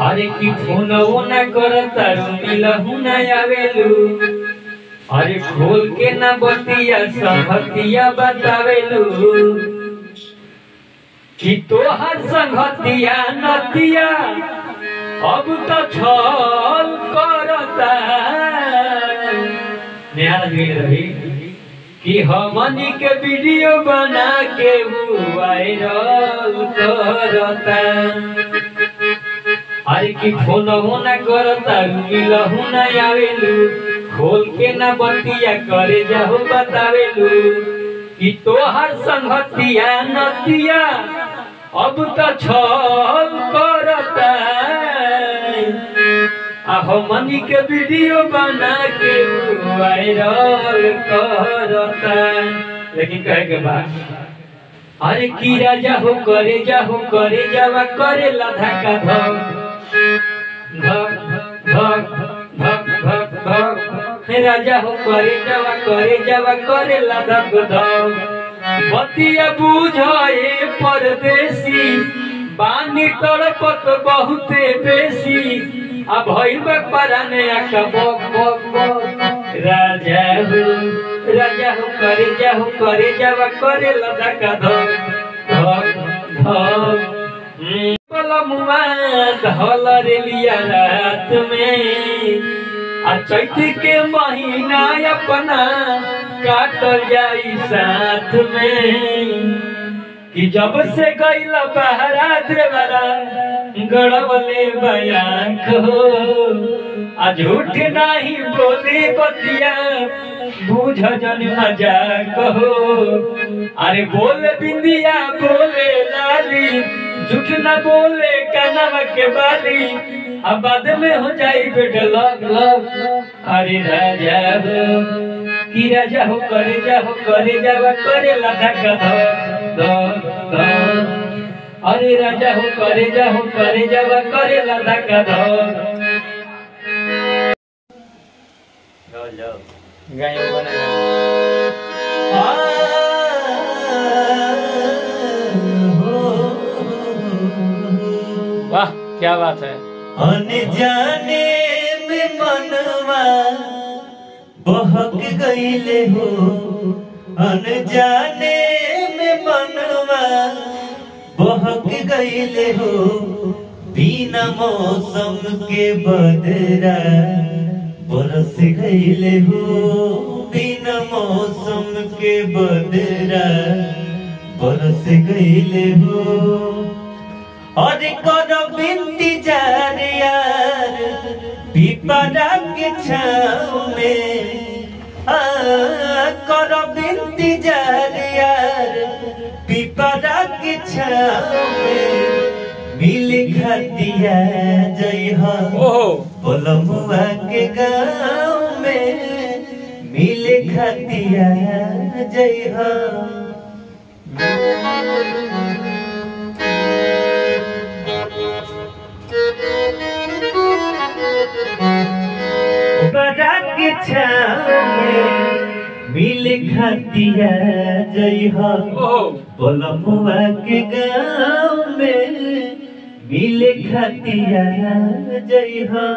अरे की फोन ना करता मिलहु ना आवेलू। अरे खोल के ना बतिया संगतिया बतावेलू कि तोहर संगतिया नतिया अब तो छल करता। रही कि हमनी के वीडियो बना के वायरल करता। अरे की फोन ना करता मिलहु ना आवेलू। खोल के ना बतिया करे जाहु बतावेलू कि तोहर संगतिया नतिया अब तो छल करता। हमनी के वीडियो बना के वायरल करता। लेकिन कहे के बाद अरे की राजा हो करे जावा करे लधा का धक धक धक धक धक। राजा हो करे जावा करे लधा का धक। बतिया बुझाए परदेसी बानी तड़पत बहुते बेसी। अब भइल पराने आका बक बक बक। राजा हो करे जावा करे लदा का धक धक धक। पलमुआ धल रेलिया रात में आ चैत के महीना अपना काटल जाई साथ में। कि जब से गईल बहरा देवरा गड़बले बयाख हो। आ झूठ नहीं बोली बतिया बुझ जन मजाक हो। अरे बोले बिंदिया बोले लाली झूठ न बोले कानवा के बाली। अब बाद में हो जाई बेटा लग लग। अरे राजा हो कि राजा हो करे जावा करे लधा का धक धक। अरे राजा हो करे जावा करे लधा का धक। वाह क्या बात है। अनजाने में मनवा बहक गईले हो। अनजाने में मनवा बहक गईले हो। बिना मौसम के बदरा बरस गईले हो। बिना मौसम के बदरा बरस गईले हो। और करो इंतजार यार पिपरा के छाँव में। करो इंतजार यार पिपरा के छाँव में। मिल खतिया जय हो पलमुआ के गाँव में। मिल खतिया जय हो। बड़ा के छाँव में मिल खतिया जय हो। पलमुआ के गाँव में मिल खतिया जय हो।